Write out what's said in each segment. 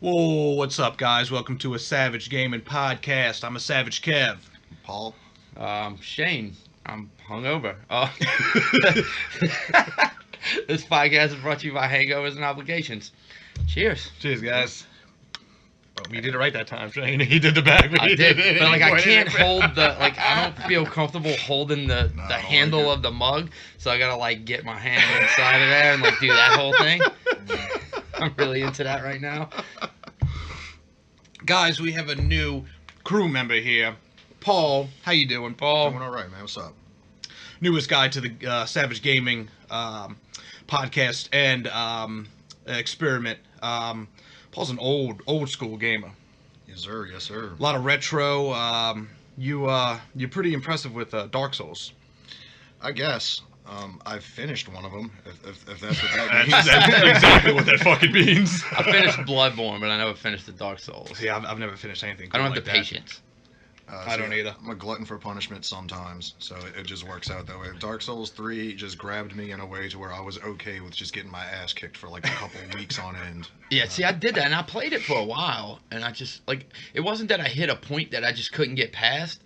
Whoa, what's up, guys? Welcome to a Savage Gaming podcast. I'm a Savage Kev. Paul. Shane, I'm hungover. This podcast is brought to you by Hangovers and Obligations. Cheers. Cheers, guys. Oh, you did it right that time, Shane. He did the back, but I he did, it but anyway. I can't hold I don't feel comfortable holding the handle of the mug, so I gotta get my hand inside of there and do that whole thing. I'm really into that right now. Guys, we have a new crew member here. Paul, how you doing, Paul? Doing all right, man. What's up? Newest guy to the Savage Gaming podcast and experiment. Paul's an old school gamer. Yes, sir. Yes, sir. A lot of retro. You're pretty impressive with Dark Souls. I guess. I've finished one of them, if that's what that means. That's exactly what that fucking means. I finished Bloodborne, but I never finished the Dark Souls. See, I've never finished anything. I don't have like the that. patience. I don't either. I'm a glutton for punishment sometimes, so it just works out that way. Dark Souls 3 just grabbed me in a way to where I was okay with just getting my ass kicked for a couple weeks on end. Yeah, see, I did that, and I played it for a while, and I just, it wasn't that I hit a point that I just couldn't get past.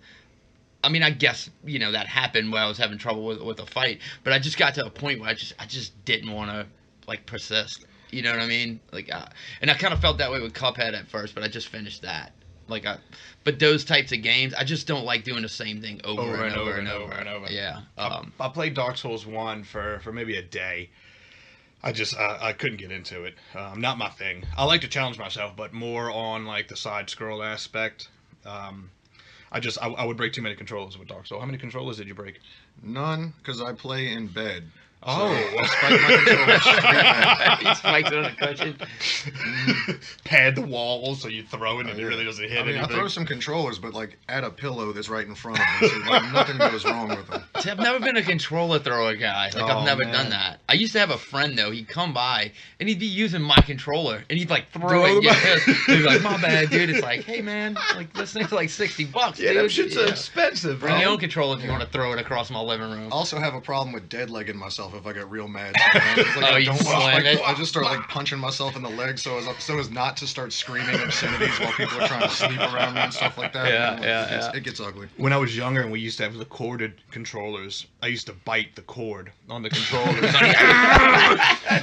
I mean, I guess, that happened when I was having trouble with a fight, but I just got to a point where I just didn't want to, persist. You know what I mean? And I kind of felt that way with Cuphead at first, but I just finished that. But those types of games, I just don't like doing the same thing over and over. Yeah. I played Dark Souls 1 for maybe a day. I couldn't get into it. Not my thing. I like to challenge myself, but more on the side scroll aspect. I would break too many controllers with Dark Souls. How many controllers did you break? None, because I play in bed. Oh, so I spike my controller straight back. He spikes it on the cushion. Pad the walls so you throw it and it really doesn't hit anything. I throw some controllers, but add a pillow that's right in front of me, so nothing goes wrong with them. See, I've never been a controller thrower guy. I've never man. done that. I used to have a friend though. He'd come by and he'd be using my controller and he'd throw it. Yeah, he'd be like, "My bad, dude." It's like, "Hey man, this thing's $60, Yeah, dude." that shit's expensive, bro. Bring your own controller if you want to throw it across my living room. I also have a problem with dead-legging myself if I get real mad. It's Oh, you slam it? I just start punching myself in the leg so as not to start screaming obscenities while people are trying to sleep around me and stuff like that. Yeah. It gets ugly. When I was younger and we used to have the corded controllers, I used to bite the cord on the controllers.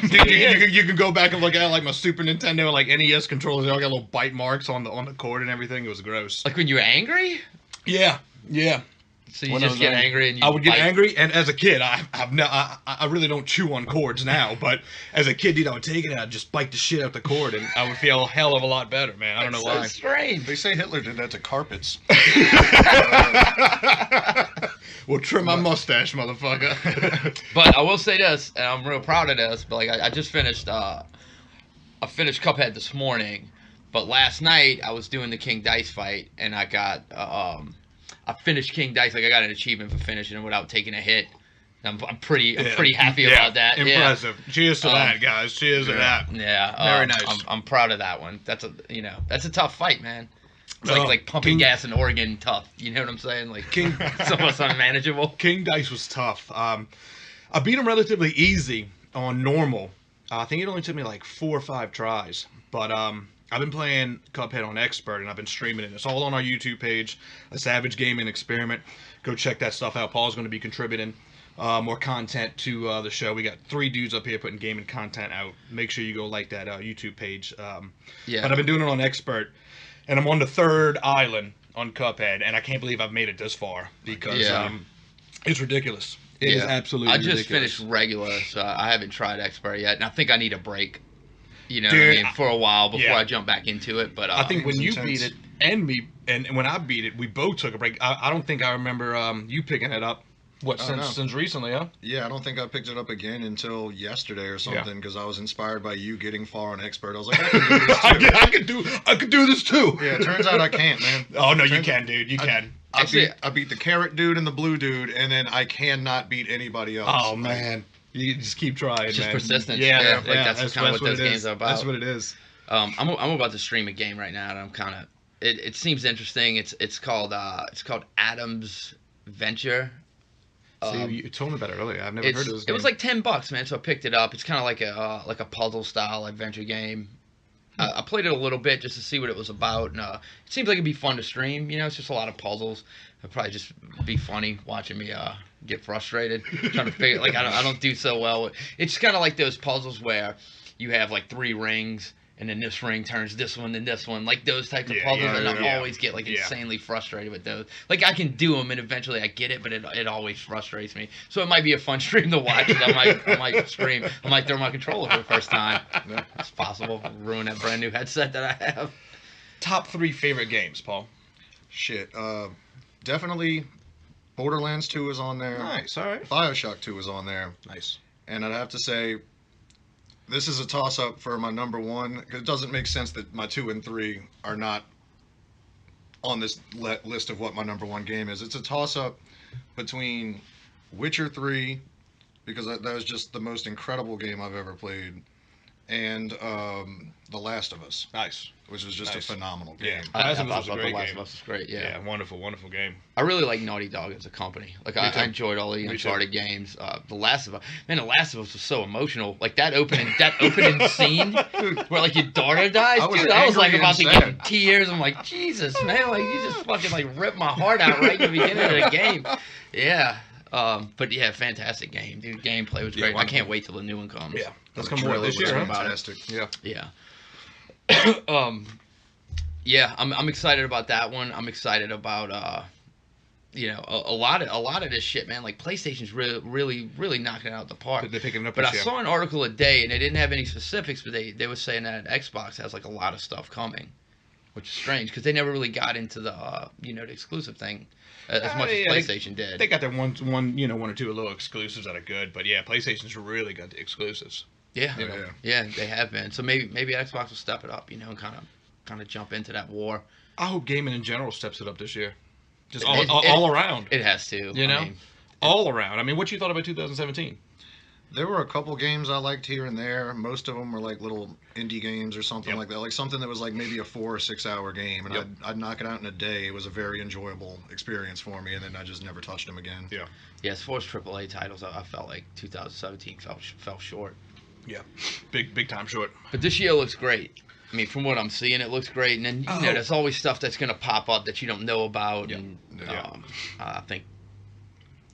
Dude, you can go back and look at my Super Nintendo and NES controllers. They all got little bite marks on the cord and everything. It was gross. Like when you were angry? Yeah. So you When I just was get young, angry and you I would get bite. angry, and as a kid, I really don't chew on cords now, but as a kid, I would take it and I'd just bite the shit out the cord, and I would feel a hell of a lot better, man. I don't know That's why. so strange. They say Hitler did that to carpets. Well, trim my mustache, motherfucker. But I will say this, and I'm real proud of this, but I just finished I finished Cuphead this morning, but last night I was doing the King Dice fight and I got I finished King Dice, I got an achievement for finishing it without taking a hit. I'm pretty happy about that. Impressive. Cheers to that, guys. Cheers to that. Yeah. Very nice. I'm proud of that one. That's a tough fight, man. It's Oh, like pumping King- gas in Oregon tough. You know what I'm saying? King- It's almost unmanageable. King Dice was tough. I beat him relatively easy on normal. I think it only took me 4 or 5 tries. But I've been playing Cuphead on Expert, and I've been streaming it. It's all on our YouTube page, A Savage Gaming Experiment. Go check that stuff out. Paul's going to be contributing more content to the show. We got 3 dudes up here putting gaming content out. Make sure you go like that YouTube page. Yeah. But I've been doing it on Expert, and I'm on the 3rd island on Cuphead, and I can't believe I've made it this far because it's ridiculous. It is absolutely ridiculous. I just finished regular, so I haven't tried Expert yet, and I think I need a break. You know Dude, what I mean? For a while before yeah. I jump back into it. But I think when it's you intense. beat it and me, and when I beat it, we both took a break. I don't think I remember you picking it up. Since recently, huh? Yeah, I don't think I picked it up again until yesterday or something because I was inspired by you getting far on Expert. I was like, I can do this too. I could do this too. Yeah, it turns out I can't, man. Oh no, you can, dude. You can. I beat the carrot dude and the blue dude, and then I cannot beat anybody else. Oh man, you just keep trying. It's just man. persistence. Yeah, That's kind of what those games are about. That's what it is. I'm about to stream a game right now, and I'm kind of. It seems interesting. It's called Adam's Venture. See, you told me about it earlier. I've never heard of this game. It was like $10, man. So I picked it up. It's kind of like a puzzle style adventure game. I played it a little bit just to see what it was about, and it seems like it'd be fun to stream. You know, it's just a lot of puzzles. It'd probably just be funny watching me get frustrated trying to figure. Like I don't do so well. It's kind of like those puzzles where you have like 3 rings, and then this ring turns this one, then this one, like those types of puzzles, and I always get like insanely frustrated with those. Like I can do them, and eventually I get it, but it always frustrates me. So it might be a fun stream to watch. I might scream. I might throw my controller for the first time. It's possible. Ruin that brand new headset that I have. Top 3 favorite games, Paul. Shit. Definitely Borderlands 2 is on there. Nice, all right. BioShock 2 is on there. Nice. And I'd have to say, this is a toss-up for my number 1, because it doesn't make sense that my 2 and 3 are not on this list of what my number 1 game is. It's a toss-up between Witcher 3, because that was just the most incredible game I've ever played, and The Last of Us. Nice. Which was just a phenomenal game. Yeah, Last of Us was a The great Last game. of Us is great. Yeah. Wonderful, wonderful game. I really like Naughty Dog as a company. Like I enjoyed all the Uncharted games. The Last of Us, man, The Last of Us was so emotional. Like that opening scene where like your daughter dies. I was like about to get in tears. I'm like, Jesus, man, like you just fucking like ripped my heart out right in the beginning of the game. Yeah. But yeah, fantastic game, dude. Gameplay was great. I can't wait till the new one comes. Yeah, that's coming more this year. Fantastic. Yeah. Yeah. Yeah, I'm excited about that one. I'm excited about you know, a lot of this shit, man. Like PlayStation's really knocking it out the park. They're picking it up. But I this year. saw an article today, and they didn't have any specifics, but they were saying that Xbox has like a lot of stuff coming, which is strange because they never really got into the you know, the exclusive thing as much as PlayStation did. They got their one or two little exclusives that are good, but yeah, PlayStation's really got the exclusives. Yeah, Yeah. they have been. So maybe Xbox will step it up, you know, and kind of jump into that war. I hope gaming in general steps it up this year, just It- all around. It has to, You know, I mean, all around. I mean, what you thought about 2017? There were a couple games I liked here and there. Most of them were like little indie games or something like that. Like something that was like maybe a 4 or 6 hour game, and I'd knock it out in a day. It was a very enjoyable experience for me, and then I just never touched them again. Yeah. Yeah, as far as AAA titles, I felt like 2017 fell short. Yeah, big time short. But this year looks great. I mean, from what I'm seeing, it looks great. And then you know, there's always stuff that's gonna pop up that you don't know about. Yeah. And Yeah.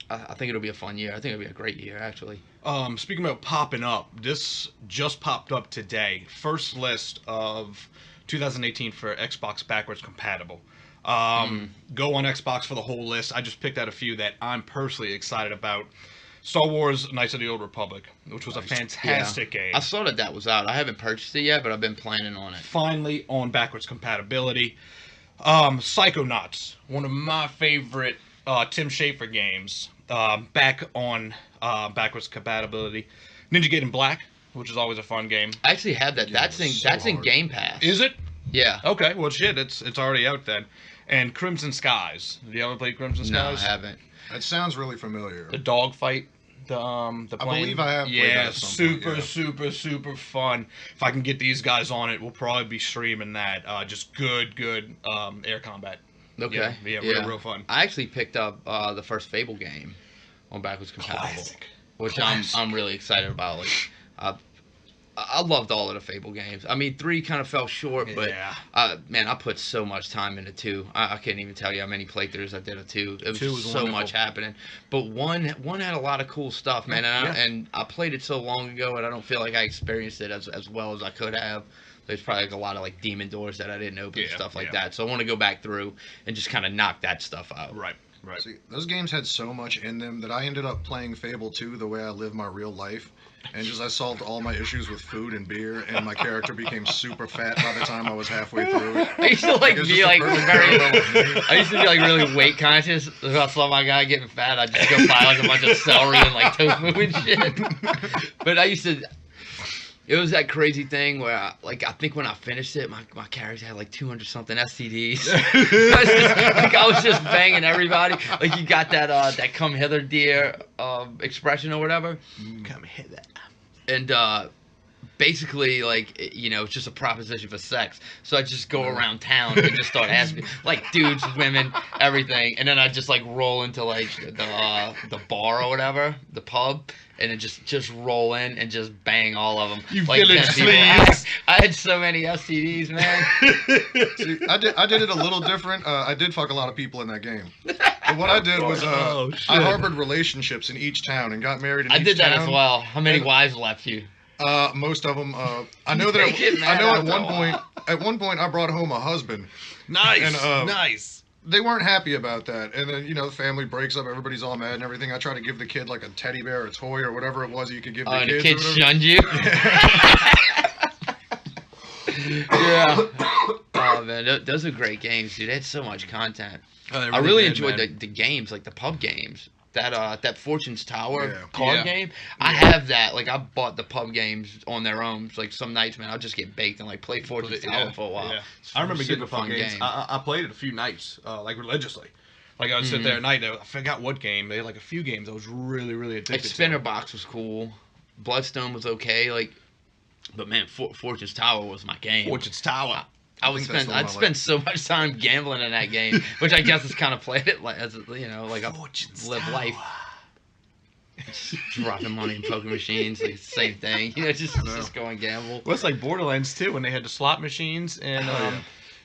I think it'll be a fun year. I think it'll be a great year, actually. Speaking about popping up, this just popped up today. First list of 2018 for Xbox backwards compatible. Go on Xbox for the whole list. I just picked out a few that I'm personally excited about. Star Wars Knights of the Old Republic, which was a fantastic game. I saw that was out. I haven't purchased it yet, but I've been planning on it. Finally on backwards compatibility. Psychonauts, one of my favorite Tim Schafer games, back on backwards compatibility. Ninja Gaiden Black, which is always a fun game. I actually have that. Yeah, That's in so that's in hard. Game Pass. Is it? Yeah. Okay, well shit, it's already out then. And Crimson Skies. Have you ever played Crimson No, I Skies? haven't. That sounds really familiar. The dog fight. The I plane. believe I have played that Yeah, at some point, super fun. If I can get these guys on it, we'll probably be streaming that. Just good air combat. Okay. Yeah, real fun. I actually picked up the first Fable game on backwards compatible, Classic. which Classic. I'm really excited about. Like, I loved all of the Fable games. I mean, 3 kind of fell short, but Yeah. man, I put so much time into 2. I can't even tell you how many playthroughs I did of 2. It was 2 just was so wonderful. much happening. But one had a lot of cool stuff, man. And I played it so long ago, and I don't feel like I experienced it as well as I could have. There's probably like a lot of like demon doors that I didn't open and stuff like that. So I want to go back through and just kind of knock that stuff out. Right. See, those games had so much in them that I ended up playing Fable 2 the way I live my real life. And just I solved all my issues with food and beer, and my character became super fat by the time I was halfway through it. I used to like It was be just a like perfect very. parallel. I used to be like really weight conscious. If I saw my guy getting fat, I'd just go buy like a bunch of celery and like tofu and shit. But I used to. It was that crazy thing where, I think when I finished it, my character had like 200 something STDs. I was just banging everybody. Like you got that "come hither, dear" expression or whatever. Come hither. And basically, like, you know, it's just a proposition for sex. So I just go around town and just start asking, like, dudes, women, everything. And then I just like roll into like the bar or whatever, the pub, and then just roll in and just bang all of them. You like village 10 people. sleeves. I had so many STDs, man. See, I did it a little different. I did fuck a lot of people in that game. But what I did was Oh, shit. I harbored relationships in each town and got married in I each did that town. as well. How many And- wives left you? Most of them. I know that. They get mad I know after a while. at one point I brought home a husband. Nice, And, nice. They weren't happy about that, and then the family breaks up. Everybo's all mad and everything. I try to give the kid like a teddy bear, a toy, or whatever it was you could give the And the kids. kid or whatever. shunned you. Yeah. Oh man, those are great games, dude. They had so much content. Oh, I really enjoyed the games, like the pub games. That Fortune's Tower Yeah. card Yeah. game. I have that. Like I bought the pub games on their own. Like some nights, man, I'll just get baked and like play Fortune's Tower for a while. Yeah. It's I remember super getting the fun games. game. I played it a few nights, like religiously. Like I would sit there at night. I forgot what game. They had like a few games I was really, really Like addicted Spinner to. Box was cool. Bloodstone was okay. Like, but man, Fortune's Tower was my game. Fortune's Tower. I would think that's spend. the one I'd I spend like. so much time gambling in that game, which I guess is kind of played it like as like a Fortune's live Tower. life. Just dropping money in poker machines, like same thing. Just go and gamble. Well, it's like Borderlands too, when they had the slot machines and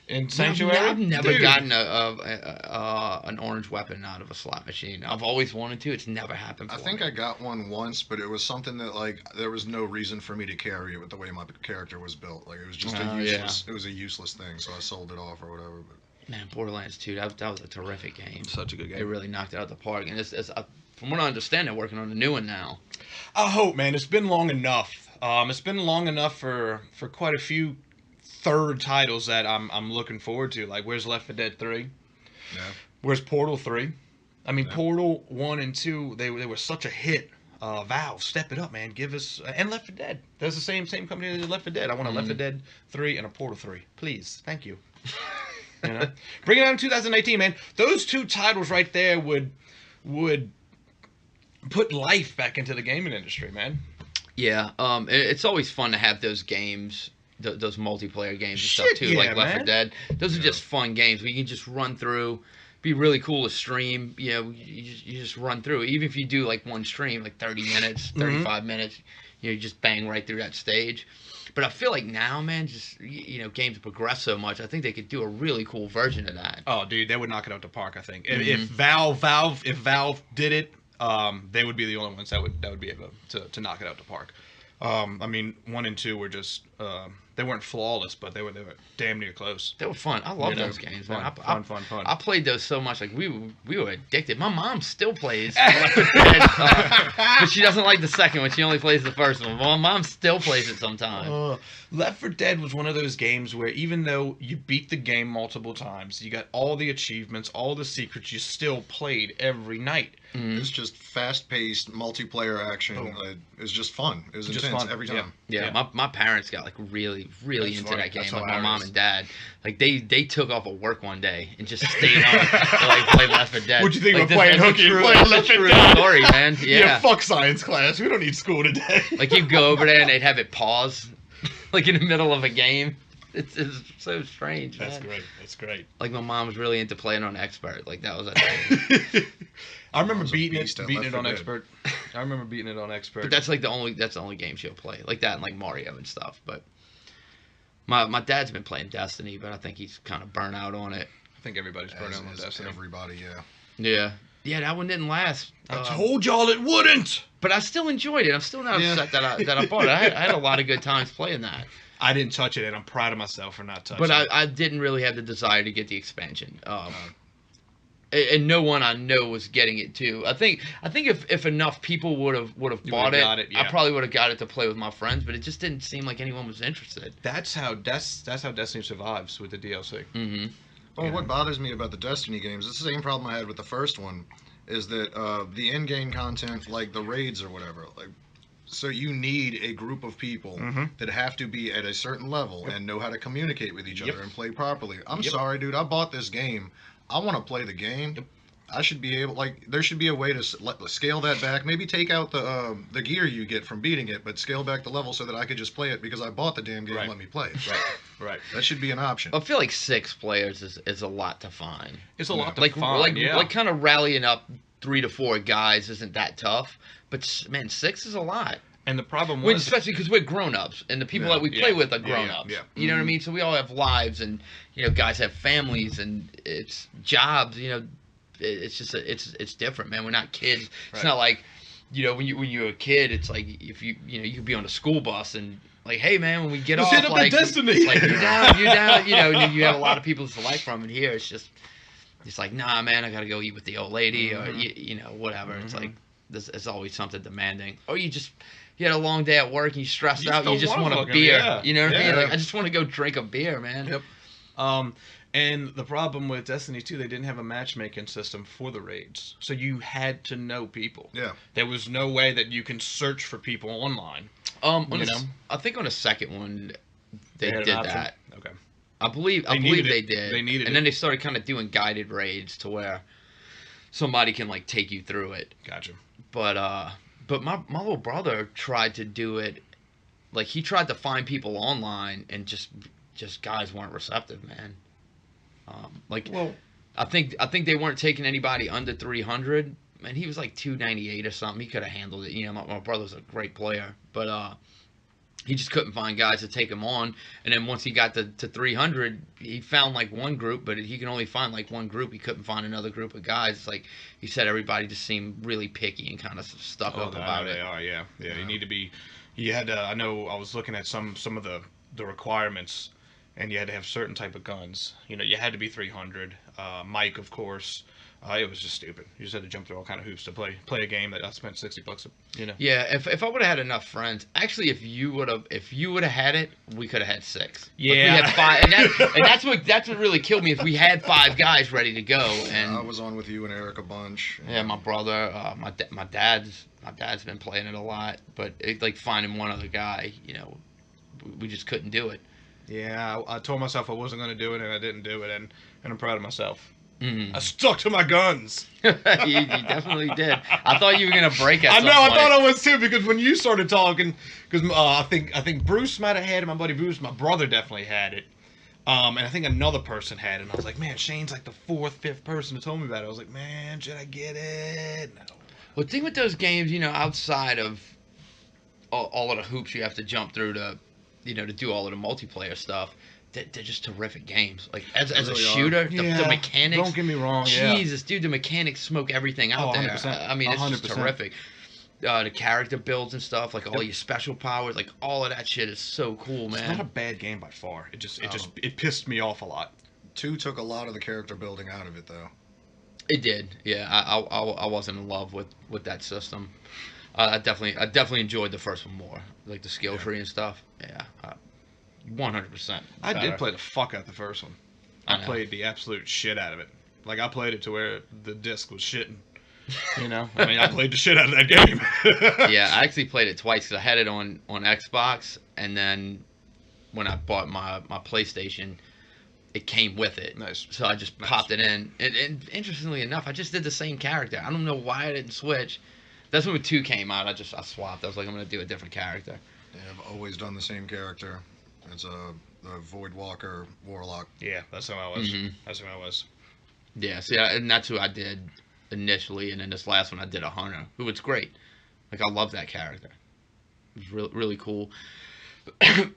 in Sanctuary. I've never Dude. gotten an orange weapon out of a slot machine. I've always wanted to. It's never happened. I For think me. I got one once, but it was something that like there was no reason for me to carry it with the way my character was built. Like it was just Oh, a yeah. useless. It was a useless thing, so I sold it off or whatever. But Man, Borderlands 2, that was a terrific game. Such a good They game. really knocked it out the park, and it's from what I understand, they're working on a new one now. I hope, man. It's been long enough. It's been long enough for quite a few third titles that I'm looking forward to. Like, where's Left 4 Dead 3? yeah, Where's Portal 3? I mean, Yeah. Portal 1 and 2, they were such a hit. Valve, step it up, man. Give us and Left 4 Dead. That's the same company that did Left 4 Dead. I want a Left 4 Dead 3 and a Portal 3, please. Thank you. Bring it out in 2018, man. Those two titles right there would put life back into the gaming industry, man. Yeah, it's always fun to have those games, those multiplayer games and stuff Shit, too, yeah, like Left 4 man. Dead. Those are just fun games where you can just run through. Be really cool to stream. You just run through. Even if you do like one stream, like 30 minutes, 35 minutes, you just bang right through that stage. But I feel like now, man, just games progress so much. I think they could do a really cool version of that. Oh, dude, they would knock it out the park. I think if Valve did it, they would be the only ones that would be able to knock it out the park. I mean, 1 and 2 were just they weren't flawless, but they were damn near close. They were fun. I love You know, those games, man. fun. I played those so much. Like we were addicted. My mom still plays Left 4 Dead, but she doesn't like the second one. She only plays the first one. But my mom still plays it sometimes. Left 4 Dead was one of those games where even though you beat the game multiple times, you got all the achievements, all the secrets, you still played every night. it's just fast-paced multiplayer action. Boom. It's just fun. It was Just intense fun. every Yeah. time. Yeah, my parents got like really That's into funny. that game. That's Like my mom hilarious. and dad, like they took off of work one day and just stayed on to like play Left 4 Dead. What'd you think like, about playing that's a hooky and true- playing that's a Left 4 true Dead? story, man. Yeah. Fuck science class. We don't need school today. Like you go over there and they'd have it pause, like in the middle of a game. It's so strange, man. That's great. That's great. Like my mom was really into playing on Expert. Like that was a thing. I remember Mom's a beating beast at it Left on 4 Dead. Expert. I remember beating it on Expert. But that's the only game she'll play. Like that and like Mario and stuff. But my dad's been playing Destiny, but I think he's kind of burnt out on it. I think everybody's burning on As Destiny. everybody, yeah. Yeah. Yeah, that one didn't last. I told y'all it wouldn't. But I still enjoyed it. I'm still not upset that I bought it. I had a lot of good times playing that. I didn't touch it, and I'm proud of myself for not touching But it. I didn't really have the desire to get the expansion. And no one I know was getting it too. I think if enough people would have bought it, got it, yeah. I probably would have got it to play with my friends. But it just didn't seem like anyone was interested. That's how Destiny survives with the DLC. Mm-hmm. Well, what bothers me about the Destiny games, it's the same problem I had with the first one, is that the in-game content, like the raids or whatever, like, so you need a group of people that have to be at a certain level and know how to communicate with each other and play properly. I'm sorry, dude. I bought this game. I want to play the game. I should be able, like, there should be a way to scale that back. Maybe take out the gear you get from beating it, but scale back the level so that I could just play it because I bought the damn game. Right. Let me play it. Right. That should be an option. I feel like 6 players is a lot to find. It's a lot to Like find. like kind of rallying up 3 to 4 guys isn't that tough. But man, 6 is a lot. And the problem When, was, especially because we're grown-ups, and the people that we play with are grown-ups. yeah. You know what I mean? So we all have lives, and guys have families, and it's jobs. It's just it's different, man. We're not kids. It's Right. not like when you're a kid, it's like if you could be on a school bus and like, hey man, when we get Let's off, hit up like, the Destiny. like you down, and then you have a lot of people to select from, and here it's like, nah, man, I gotta go eat with the old lady, or whatever. It's like it's always something demanding, or you had a long day at work and you stressed out, and you just want a beer. Yeah. You know what I mean? Yeah. Like, I just want to go drink a beer, man. Yep. And the problem with Destiny 2, they didn't have a matchmaking system for the raids. So you had to know people. Yeah. There was no way that you can search for people online. I think on the second one they had an did option? that. Okay. I believe needed they it. did. They needed and it. then they started kind of doing guided raids to where somebody can like take you through it. Gotcha. But my little brother tried to do it. Like he tried to find people online, and just guys weren't receptive, man. I think they weren't taking anybody under 300, and he was like 298 or something. He could have handled it. My brother's a great player, but he just couldn't find guys to take him on. And then once he got to 300, he found like one group, but he can only find like one group. He couldn't find another group of guys. It's like he said, everybody just seemed really picky and kind of stuck up about it. They are, yeah. You need to be. You had to. I know. I was looking at some of the requirements, and you had to have certain type of guns. You had to be 300. Mike, of course. It was just stupid. You just had to jump through all kind of hoops to play a game that I spent $60. Yeah, if I would have had enough friends, actually, if you would have had it, we could have had 6. Yeah, we had 5, and that's what really killed me is we had 5 guys ready to go, and I was on with you and Eric a bunch. yeah, my brother, my dad's been playing it a lot, but like finding one other guy, we just couldn't do it. Yeah, I told myself I wasn't going to do it, and I didn't do it, and I'm proud of myself. Mm. I stuck to my guns. you definitely did. I thought you were gonna break at I some know. point. I thought I was too, because when you started talking, because I think Bruce might have had it. My buddy Bruce, my brother definitely had it, and I think another person had it. And I was like, man, Shane's like the 4th, 5th person to told me about it. I was like, man, should I get it? No. Well, the thing with those games, outside of all of the hoops you have to jump through to do all of the multiplayer stuff, they're just terrific games. Like as a really shooter, the Yeah, mechanics. don't get me wrong. Yeah. Jesus, dude, the mechanics smoke everything out Oh, there. 100%. I mean, it's just 100%. terrific. The character builds and stuff, like all your special powers, like all of that shit is so cool, man. It's not a bad game by far. It pissed me off a lot. 2 took a lot of the character building out of it, though. It did, yeah. I wasn't in love with that system. I definitely enjoyed the first one more, like the skill tree and stuff. Yeah, 100%. I did play the fuck out the first one. I know. played the absolute shit out of it. Like, I played it to where the disc was shitting. I mean, I played the shit out of that game. Yeah, I actually played it twice because I had it on Xbox, and then when I bought my PlayStation, it came with it. Nice. So I just popped it in. And interestingly enough, I just did the same character. I don't know why I didn't switch. That's when 2 came out. I swapped. I was like, I'm going to do a different character. Yeah, I've always done the same character. It's a Voidwalker Warlock. Yeah, that's how I was. Mhm. That's who I was. Yeah, see, and that's who I did initially, and then this last one I did a hunter, who was great. Like, I love that character. It was really, really cool. What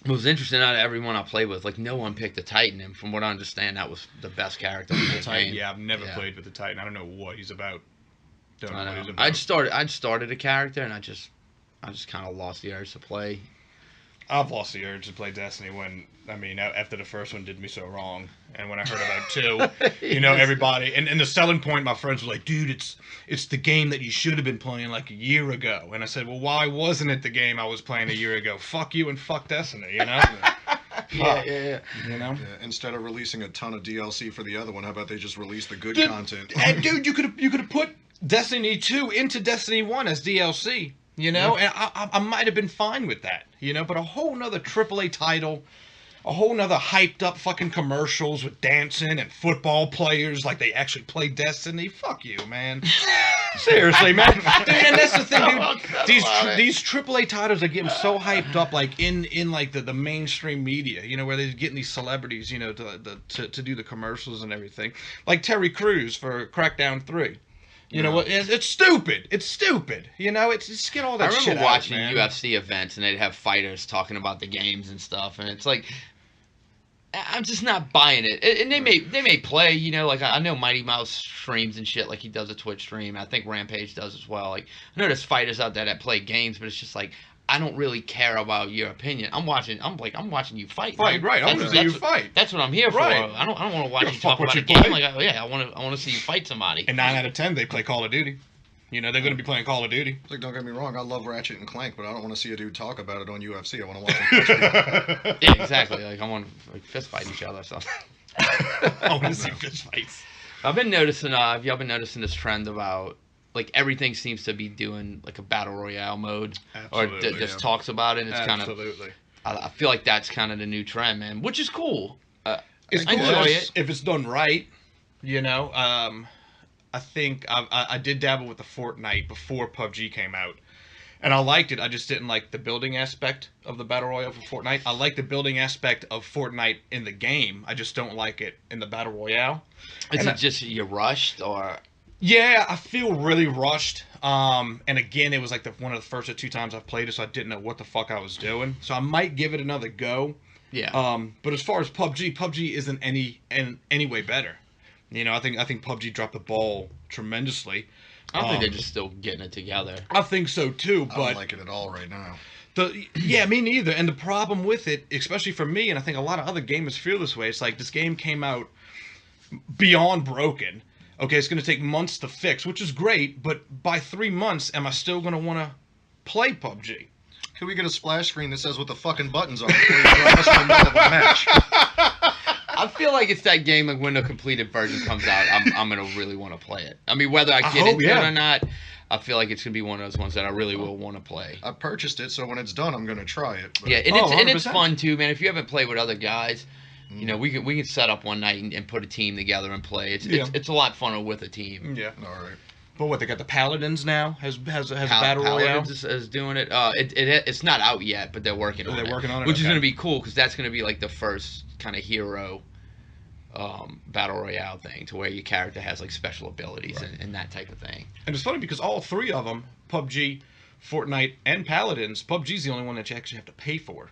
was interesting out of everyone I played with, like, no one picked a Titan, and from what I understand, that was the best character in the Titan. game. Yeah, I've never played with the Titan. I don't know what he's about. Don't know what he's about. I'd started a character, and I just kind of lost the urge to play. I've lost the urge to play Destiny after the first one did me so wrong. And when I heard about 2, everybody, and the selling point, my friends were like, dude, it's the game that you should have been playing like a year ago. And I said, well, why wasn't it the game I was playing a year ago? Fuck you and fuck Destiny, Yeah. Yeah, instead of releasing a ton of DLC for the other one, how about they just release the good Dude, content? And dude, you could have put Destiny 2 into Destiny 1 as DLC. And I might have been fine with that, but a whole nother AAA title, a whole nother hyped up fucking commercials with dancing and football players like they actually play Destiny. Fuck you, man. Seriously, man. Dude, and that's the thing, dude. These AAA titles are getting so hyped up, like in like the mainstream media, where they're getting these celebrities, to do the commercials and everything, like Terry Crews for Crackdown 3. You know what? It's stupid. It's stupid. You know, it's just get all that shit out. I remember watching man. UFC events and they'd have fighters talking about the games and stuff, and it's like, I'm just not buying it. And they may play, you know, like I know Mighty Mouse streams and shit, like he does a Twitch stream. I think Rampage does as well. Like I know there's fighters out there that play games, but it's just like I don't really care about your opinion. I'm watching you fight. Fight, right? I want to see you fight. That's what I'm here for. Right. I don't want to watch you fuck talk about what a you game. play. Like I want to see you fight somebody. And 9 out of 10, they play Call of Duty. You know, they're going to be playing Call of Duty. Like, don't get me wrong, I love Ratchet and Clank, but I don't want to see a dude talk about it on UFC. I want to watch him punch people. Yeah, exactly. Like I want to fist fight each other or something. I want to see fist fights. I've been noticing. Have y'all been noticing this trend about like everything seems to be doing like a battle royale mode, Absolutely, or just talks about it. And it's kind of. Absolutely. I feel like that's kind of the new trend, man, which is cool. It's I cool enjoy it. if it's done right. You know, I think I did dabble with the Fortnite before PUBG came out. And I liked it. I just didn't like the building aspect of the Battle Royale for Fortnite. I like the building aspect of Fortnite in the game. I just don't like it in the Battle Royale. Is it just you rushed or? Yeah, I feel really rushed. And again, it was like one of the first or two times I've played it, so I didn't know what the fuck I was doing. So I might give it another go. Yeah. But as far as PUBG isn't any way better. You know, I think PUBG dropped the ball tremendously. I think they're just still getting it together. I think so too, but I don't like it at all right now. Yeah, me neither. And the problem with it, especially for me, and I think a lot of other gamers feel this way, it's like this game came out beyond broken. Okay, it's going to take months to fix, which is great, but by 3 months, am I still going to want to play PUBG? Can we get a splash screen that says what the fucking buttons are before you drop us in the middle of a match? I feel like it's that game, like when the completed version comes out, I'm gonna really want to play it. I mean, whether I get into it or not, I feel like it's gonna be one of those ones that I really will want to play. I purchased it, so when it's done, I'm gonna try it. But... Yeah, and it's 100%. fun too, man. If you haven't played with other guys, you know, we can set up one night and put a team together and play. It's a lot funner with a team. Yeah. All right. But what, they got the Paladins now? Has a Battle Royale? Paladins is doing it. It's not out yet, but they're working on it. They're working on it? Which is Okay. gonna be cool, because that's gonna be like the first kind of hero battle royale thing, to where your character has like special abilities and that type of thing. And it's funny because all three of them, PUBG, Fortnite, and Paladins, PUBG's the only one that you actually have to pay for,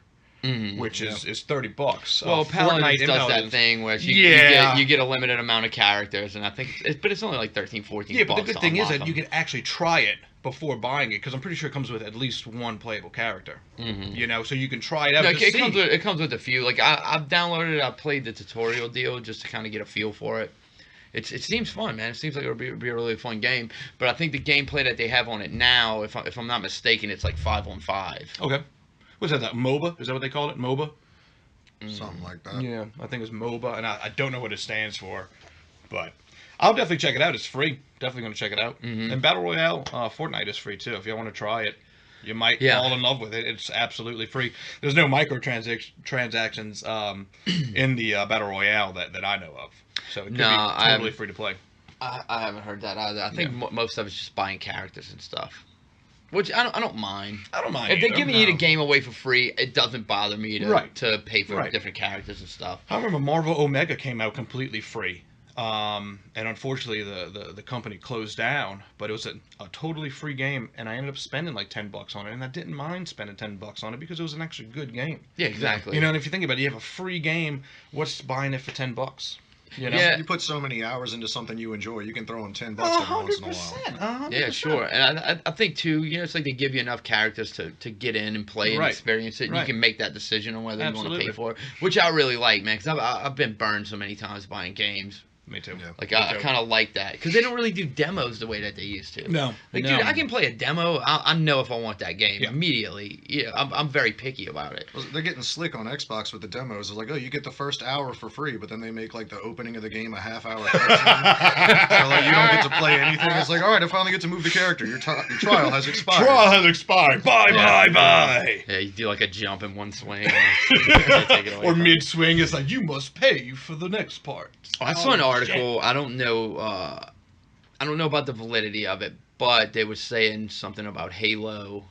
which is $30. Well, Paladins Fortnite does that thing where you get a limited amount of characters, and I think but it's only like 13, 14 Yeah, but the bucks good to thing is unlock that you them. can actually try it before buying it, because I'm pretty sure it comes with at least one playable character. You know, so you can try it out. No, to see. it comes with a few. Like I've downloaded it. I played the tutorial deal just to kind of get a feel for it. It seems fun, man. It seems like it'll be a really fun game. But I think the gameplay that they have on it now, if I'm not mistaken, it's like 5-on-5. Okay. What's that? MOBA? Is that what they call it? MOBA? Something like that. Yeah, I think it's MOBA, and I don't know what it stands for, but I'll definitely check it out. It's free. Definitely going to check it out. And Battle Royale, Fortnite is free too. If you want to try it, you might fall in love with it. It's absolutely free. There's no transactions in the Battle Royale that I know of, so it could be totally free to play. I haven't heard that either. I think most of it's just buying characters and stuff, which I don't mind. I don't mind If they're either, giving you the game away for free, it doesn't bother me to pay for different characters and stuff. I remember Marvel Omega came out completely free. And unfortunately the company closed down, but it was a totally free game, and I ended up spending like $10 on it, and I didn't mind spending $10 on it because it was an actually good game. Yeah, exactly. You know, and if you think about it, you have a free game, what's buying it for $10? You know? Yeah. You put so many hours into something you enjoy, you can throw in $10 every once in a while. 100%. Yeah, sure. And I think too, you know, it's like they give you enough characters to get in and play and experience it, and you can make that decision on whether you want to pay for it, which I really like, man, because I've been burned so many times buying games. Me too. Yeah. Like I kind of like that, because they don't really do demos the way that they used to. No. Like, dude, I can play a demo. I know if I want that game immediately. Yeah, I'm very picky about it. Well, they're getting slick on Xbox with the demos. It's like, oh, you get the first hour for free, but then they make like the opening of the game a half-hour cutscene. So like you don't get to play anything. It's like, all right, I finally get to move the character. Your trial has expired. Trial has expired. Bye. Yeah, you do like a jump in one swing. And take it away Or from mid swing, it's like, you must pay for the next part. I saw an article. I don't know about the validity of it, but they were saying something about Halo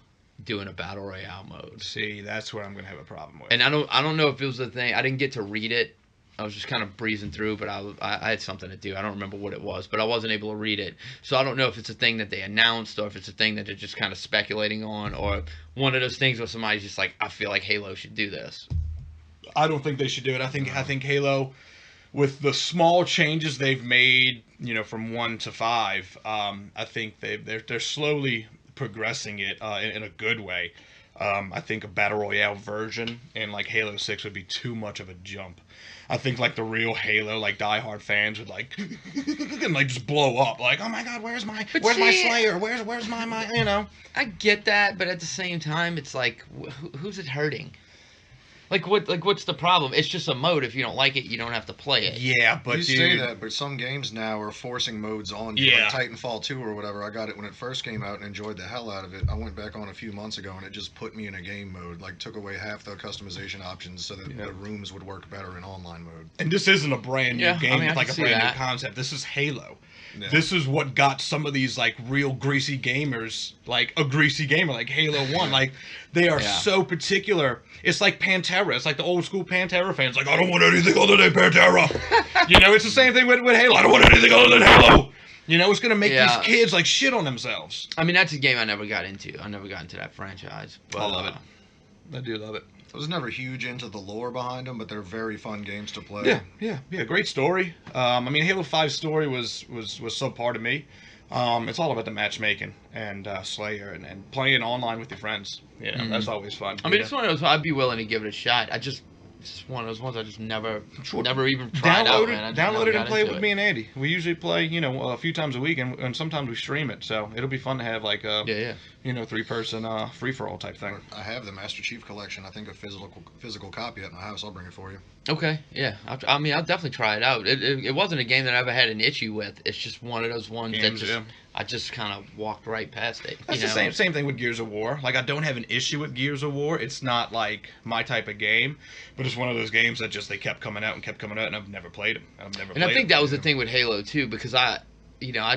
doing a battle royale mode. See, that's where I'm gonna have a problem with. And I don't know if it was a thing. I didn't get to read it, I was just kind of breezing through, but I had something to do. I don't remember what it was, but I wasn't able to read it. So I don't know if it's a thing that they announced or if it's a thing that they're just kind of speculating on, or one of those things where somebody's just like, I feel like Halo should do this. I don't think they should do it. I think Halo, with the small changes they've made, from 1 to 5, I think they're slowly progressing it in a good way. I think a battle royale version in like Halo 6 would be too much of a jump. I think like the real Halo, like diehard fans would like and like just blow up. Like, oh my god, where's my Slayer? Where's my. I get that, but at the same time, it's like, who's it hurting? Like what's the problem? It's just a mode. If you don't like it, you don't have to play it. Yeah, but you say that, but some games now are forcing modes on you. Yeah. Like Titanfall 2 or whatever. I got it when it first came out and enjoyed the hell out of it. I went back on a few months ago and it just put me in a game mode. Like took away half the customization options so that the rooms would work better in online mode. And this isn't a brand new game. I mean, it's like a brand new concept. This is Halo. Yeah. This is what got some of these like real greasy gamers, like a greasy gamer, like Halo 1. Like they are so particular. It's like Pantera. It's like the old school Pantera fans. Like, I don't want anything other than Pantera. It's the same thing with Halo. I don't want anything other than Halo. It's going to make these kids like shit on themselves. I mean, that's a game I never got into. I never got into that franchise. But, I love it. I do love it. I was never huge into the lore behind them, but they're very fun games to play. Yeah. Great story. I mean, Halo 5's story was subpar to me. It's all about the matchmaking and Slayer and playing online with your friends. That's always fun. I mean, it's one of those. I'd be willing to give it a shot. It's one of those ones I just never even tried out, man. Download it and play it with me and Andy. We usually play, a few times a week, and sometimes we stream it. So it'll be fun to have like a 3-person free-for-all type thing. I have the Master Chief Collection. I think a physical copy at my house. I'll bring it for you. Okay, yeah. I mean, I'll definitely try it out. It wasn't a game that I ever had an issue with. It's just one of those ones I just kind of walked right past it. That's the same thing with Gears of War. Like, I don't have an issue with Gears of War. It's not like my type of game, but it's one of those games that they kept coming out, and I've never played them. I think that was the thing with Halo too, because I'd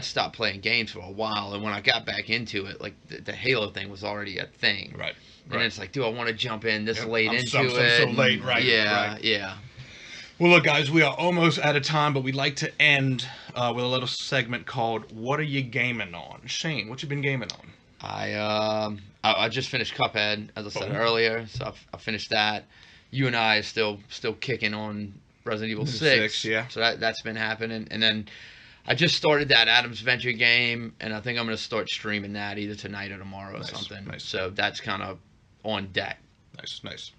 stopped playing games for a while, and when I got back into it, like the Halo thing was already a thing. Right. And it's like, do I want to jump in this late into it? So late, right? Yeah. Well, look, guys, we are almost out of time, but we'd like to end with a little segment called "What Are You Gaming On?" Shane, what you been gaming on? I just finished Cuphead, as I said earlier, so I finished that. You and I are still kicking on Resident Evil 6. Yeah. So that's been happening, and then I just started that Adam's Venture game, and I think I'm going to start streaming that either tonight or tomorrow or something. Nice. So that's kind of on deck. Nice.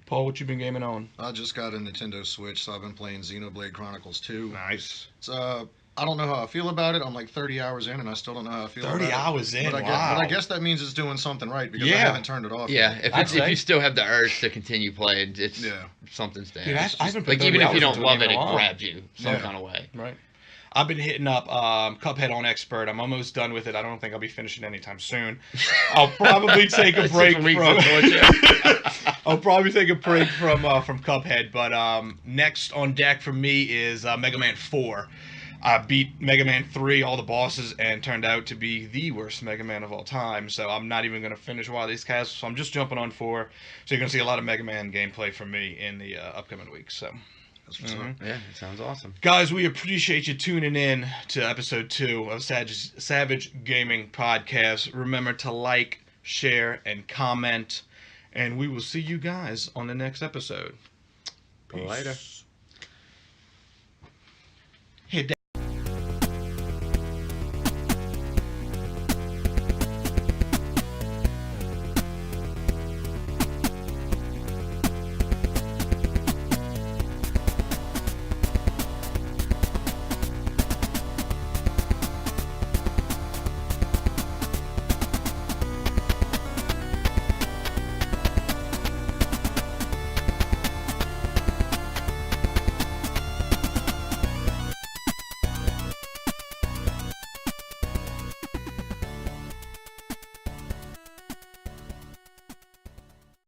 Paul, what you been gaming on? I just got a Nintendo Switch, so I've been playing Xenoblade Chronicles 2. Nice. It's I don't know how I feel about it. I'm like 30 hours in, and I still don't know how I feel about it. 30 hours in, but I guess that means it's doing something right, because I haven't turned it off yet. If you still have the urge to continue playing, it's something's there. Dude, even if you don't love it, it grabs you some kind of way. Right. I've been hitting up Cuphead on Expert. I'm almost done with it. I don't think I'll be finishing anytime soon. I'll probably take a break I'll probably take a break from Cuphead. But next on deck for me is Mega Man 4. I beat Mega Man 3, all the bosses, and turned out to be the worst Mega Man of all time. So I'm not even going to finish a while of these casts. So I'm just jumping on 4. So you're going to see a lot of Mega Man gameplay from me in the upcoming weeks. So. Yeah, it sounds awesome. Guys, we appreciate you tuning in to episode 2 of Savage Gaming Podcast. Remember to like, share, and comment. And we will see you guys on the next episode. Peace. Later.